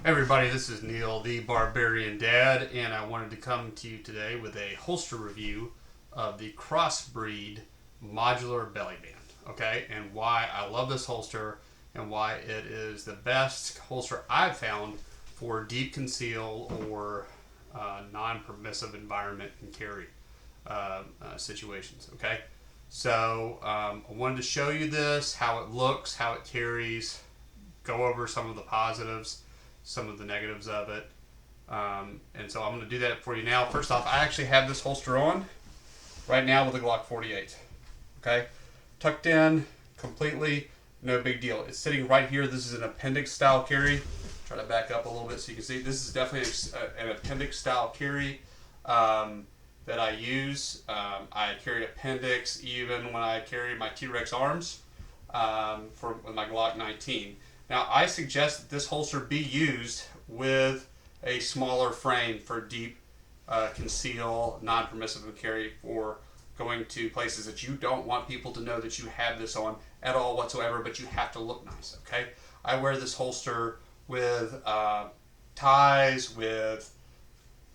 Everybody, this is Neil, the Barbarian Dad, and I wanted to come to you today with a holster review of the CrossBreed Modular Belly Band, okay, and why I love this holster and why it is the best holster I've found for deep conceal or non-permissive environment and carry situations, okay. So I wanted to show you this, how it looks, how it carries, go over some of the positives, some of the negatives of it. And so I'm going to do that for you now. First off, I actually have this holster on right now with a Glock 48. Okay, tucked in completely, no big deal. It's sitting right here. This is an appendix style carry. Try to back up a little bit so you can see. This is definitely an appendix style carry that I use. I carry appendix even when I carry my T-Rex arms with my Glock 19. Now, I suggest that this holster be used with a smaller frame for deep conceal, non-permissive carry, for going to places that you don't want people to know that you have this on at all whatsoever, but you have to look nice, okay? I wear this holster with ties, with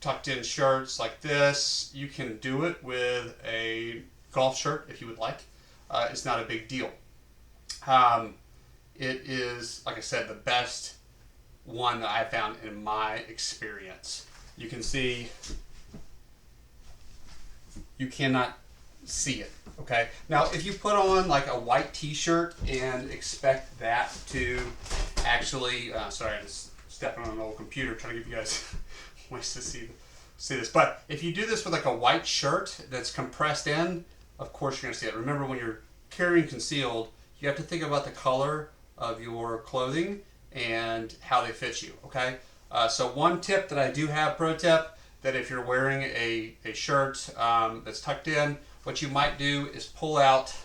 tucked in shirts like this. You can do it with a golf shirt if you would like. It's not a big deal. It is, like I said, the best one that I found in my experience. You can see, you cannot see it, okay? Now, if you put on like a white t-shirt and expect that to actually, sorry, I just stepped on an old computer trying to give you guys ways to see this. But if you do this with like a white shirt that's compressed in, of course you're gonna see it. Remember, when you're carrying concealed, you have to think about the color of your clothing and how they fit you, okay? So one tip that I do have, pro tip, that if you're wearing a shirt that's tucked in, what you might do is pull out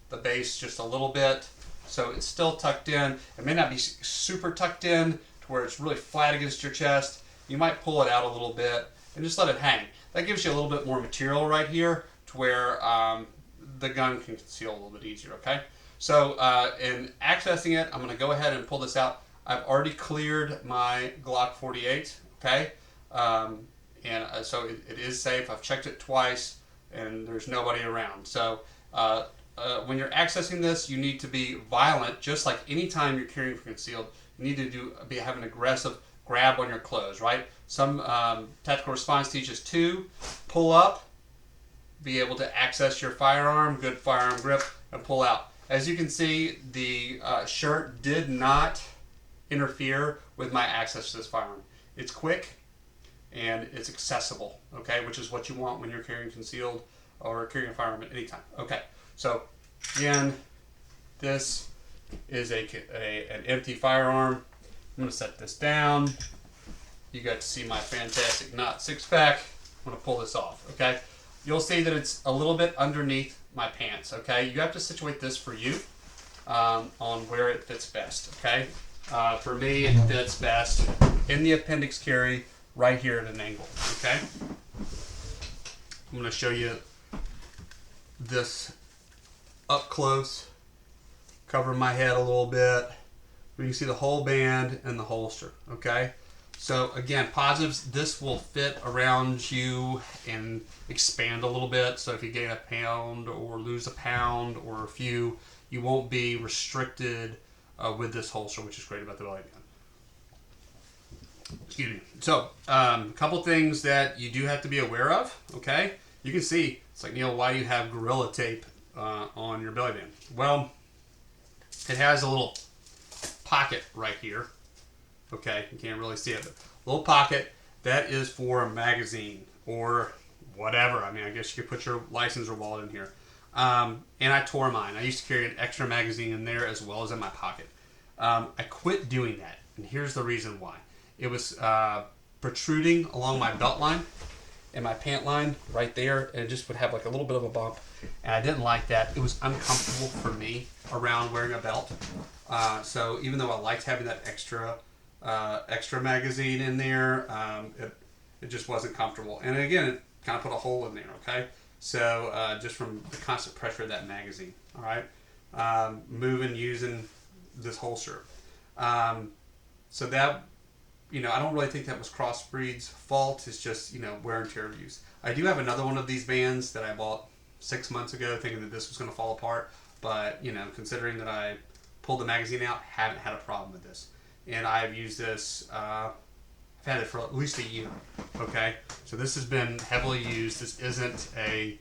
the base just a little bit so it's still tucked in. It may not be super tucked in to where it's really flat against your chest. You might pull it out a little bit and just let it hang. That gives you a little bit more material right here to where the gun can conceal a little bit easier, okay? So in accessing it, I'm going to go ahead and pull this out. I've already cleared my Glock 48, okay? So it is safe. I've checked it twice, and there's nobody around. So when you're accessing this, you need to be violent, just like any time you're carrying for concealed. You need to have an aggressive grab on your clothes, right? Some tactical response teaches to pull up, be able to access your firearm, good firearm grip, and pull out. As you can see, the shirt did not interfere with my access to this firearm. It's quick and it's accessible, okay, which is what you want when you're carrying concealed or carrying a firearm at any time. Okay, so again, this is an empty firearm. I'm going to set this down. You got to see my fantastic knot six-pack. I'm going to pull this off, okay? You'll see that it's a little bit underneath my pants, okay? You have to situate this for you on where it fits best, okay? For me, it fits best in the appendix carry right here at an angle, okay? I'm going to show you this up close, cover my head a little bit. You can see the whole band and the holster, okay? So again, positives, this will fit around you and expand a little bit. So if you gain a pound or lose a pound or a few, you won't be restricted with this holster, which is great about the belly band. Excuse me. So a couple things that you do have to be aware of, okay? You can see, it's like, Neil, why do you have Gorilla Tape on your belly band? Well, it has a little pocket right here. Okay, you can't really see it, but little pocket, that is for a magazine or whatever. I mean, I guess you could put your license or wallet in here. And I tore mine. I used to carry an extra magazine in there as well as in my pocket. I quit doing that, and here's the reason why. It was protruding along my belt line and my pant line right there, and it just would have like a little bit of a bump, and I didn't like that. It was uncomfortable for me around wearing a belt. So even though I liked having that extra magazine in there, it just wasn't comfortable. And again, it kind of put a hole in there, okay? So just from the constant pressure of that magazine, all right? Using this holster. So that I don't really think that was CrossBreed's fault. It's just, wear and tear of use. I do have another one of these bands that I bought 6 months ago thinking that this was going to fall apart. But, considering that I pulled the magazine out, haven't had a problem with this. And I've used this, I've had it for at least a year. Okay? So this has been heavily used. This isn't a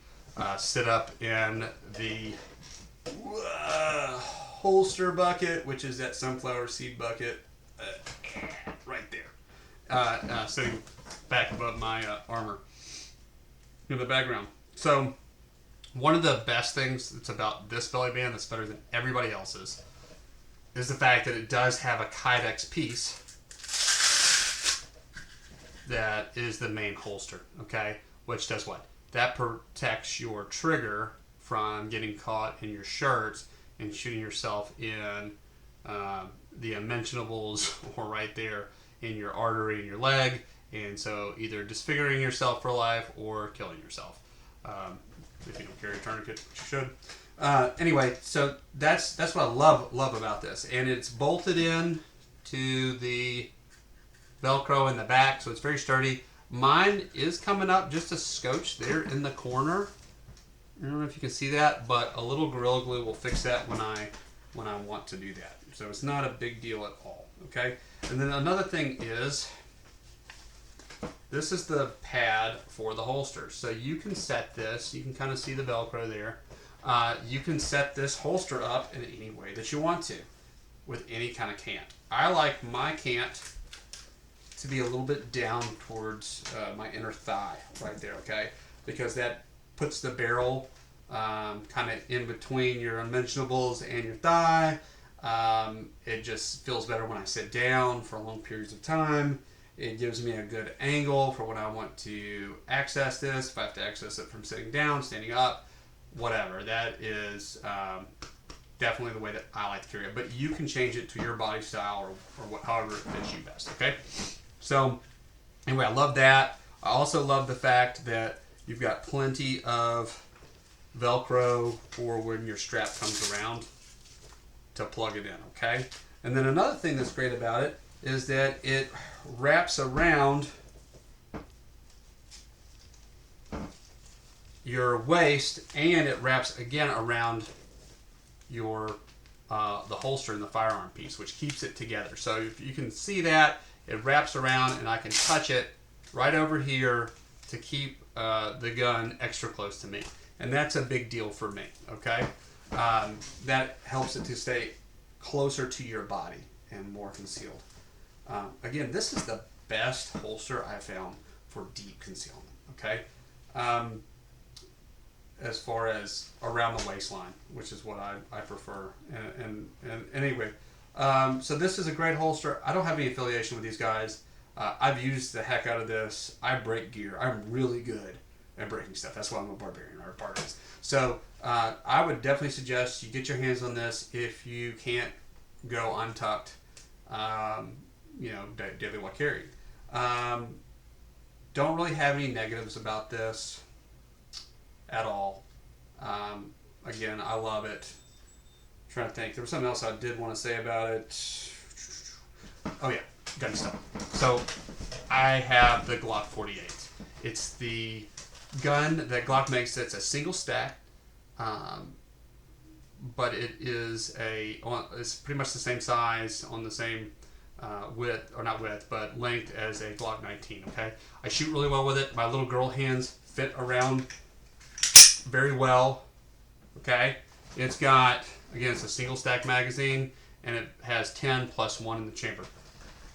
sit up in the holster bucket, which is that sunflower seed bucket right there, sitting back above my armor in the background. So one of the best things that's about this belly band that's better than everybody else's is the fact that it does have a Kydex piece that is the main holster, okay? Which does what? That protects your trigger from getting caught in your shirts and shooting yourself in the unmentionables or right there in your artery in your leg, and so either disfiguring yourself for life or killing yourself if you don't carry a tourniquet, which you should. Anyway, so that's what I love about this, and it's bolted in to the Velcro in the back, so it's very sturdy. Mine is coming up just a scotch there in the corner. I don't know if you can see that, but a little Gorilla Glue will fix that when I want to do that. So it's not a big deal at all, okay? And then another thing is, this is the pad for the holster. So you can set this, you can kind of see the Velcro there. You can set this holster up in any way that you want to, with any kind of cant. I like my cant to be a little bit down towards my inner thigh right there, okay? Because that puts the barrel kind of in between your unmentionables and your thigh. It just feels better when I sit down for long periods of time. It gives me a good angle for when I want to access this. If I have to access it from sitting down, standing up, whatever. That is definitely the way that I like to carry it. But you can change it to your body style or however it fits you best, okay? So anyway, I love that. I also love the fact that you've got plenty of Velcro for when your strap comes around to plug it in, okay? And then another thing that's great about it is that it wraps around your waist, and it wraps again around your the holster and the firearm piece, which keeps it together. So if you can see that, it wraps around, and I can touch it right over here to keep the gun extra close to me. And that's a big deal for me, okay? That helps it to stay closer to your body and more concealed. Again, this is the best holster I've found for deep concealment, okay? As far as around the waistline, which is what I prefer. And anyway, so this is a great holster. I don't have any affiliation with these guys. I've used the heck out of this. I break gear. I'm really good at breaking stuff. That's why I'm a barbarian or a barbarist. So I would definitely suggest you get your hands on this if you can't go untucked, daily while carrying. Don't really have any negatives about this at all. Again, I love it. I'm trying to think. There was something else I did want to say about it. Oh yeah, gun stuff. So I have the Glock 48. It's the gun that Glock makes that's a single stack, but it is it's pretty much the same size, on the same width, or not width, but length as a Glock 19, okay? I shoot really well with it. My little girl hands fit around very well, okay? It's got, again, it's a single stack magazine, and it has 10 plus 1 in the chamber.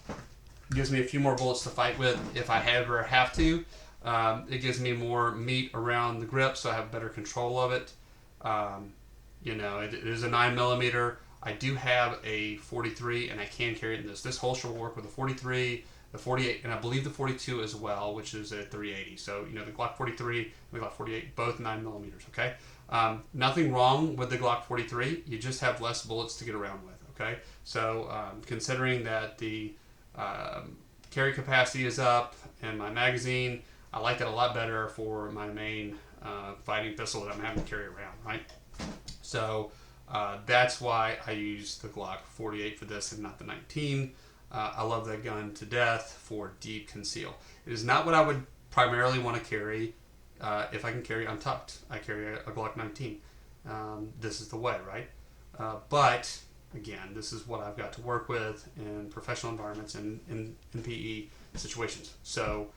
It gives me a few more bullets to fight with if I ever have to. It gives me more meat around the grip, so I have better control of it. It is a 9mm. I do have a 43, and I can carry it in this. This holster will work with the 43, the 48, and I believe the 42 as well, which is a 380. So, the Glock 43 and the Glock 48, both 9mm, okay? Nothing wrong with the Glock 43. You just have less bullets to get around with, okay? So, considering that the carry capacity is up and my magazine, I like that a lot better for my main fighting pistol that I'm having to carry around, right? So that's why I use the Glock 48 for this and not the 19. I love that gun to death for deep conceal. It is not what I would primarily want to carry if I can carry untucked. I carry a Glock 19. This is the way, right? But again, this is what I've got to work with in professional environments and in PE situations. So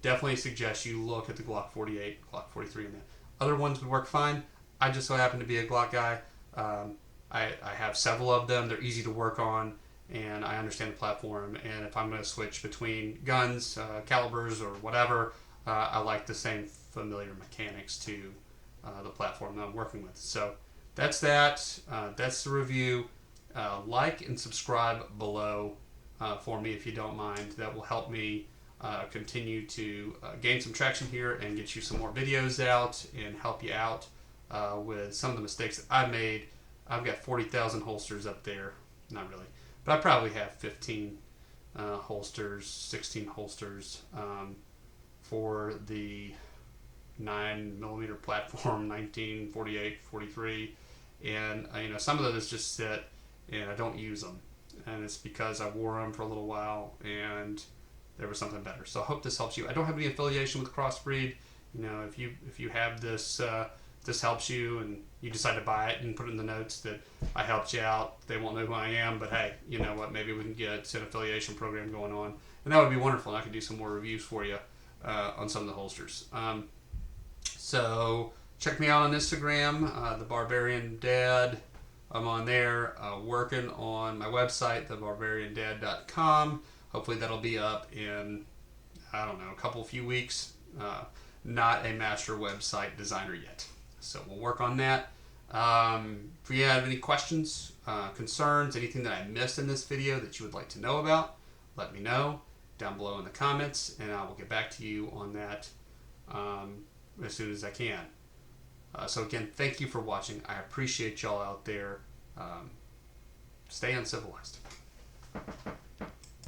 definitely suggest you look at the Glock 48, Glock 43, and that. Other ones would work fine. I just so happen to be a Glock guy. I have several of them. They're easy to work on, and I understand the platform. And if I'm going to switch between guns, calibers, or whatever, I like the same familiar mechanics to the platform that I'm working with. So that's that. That's the review. Like and subscribe below for me if you don't mind. That will help me continue to gain some traction here and get you some more videos out and help you out with some of the mistakes that I've made. I've got 40,000 holsters up there. Not really. But I probably have 15 holsters, 16 holsters for the 9mm platform, 19, 48, 43. And some of those just sit and I don't use them. And it's because I wore them for a little while and there was something better. So I hope this helps you. I don't have any affiliation with CrossBreed. If you have this this helps you and you decide to buy it and put it in the notes that I helped you out, they won't know who I am, but hey, you know what, maybe we can get an affiliation program going on, and that would be wonderful, and I could do some more reviews for you on some of the holsters. So check me out on Instagram, The Barbarian Dad. I'm on there working on my website, thebarbariandad.com. Hopefully that'll be up in, I don't know, few weeks. Not a master website designer yet. So we'll work on that. If you have any questions, concerns, anything that I missed in this video that you would like to know about, let me know down below in the comments, and I will get back to you on that as soon as I can. So again, thank you for watching. I appreciate y'all out there. Stay uncivilized.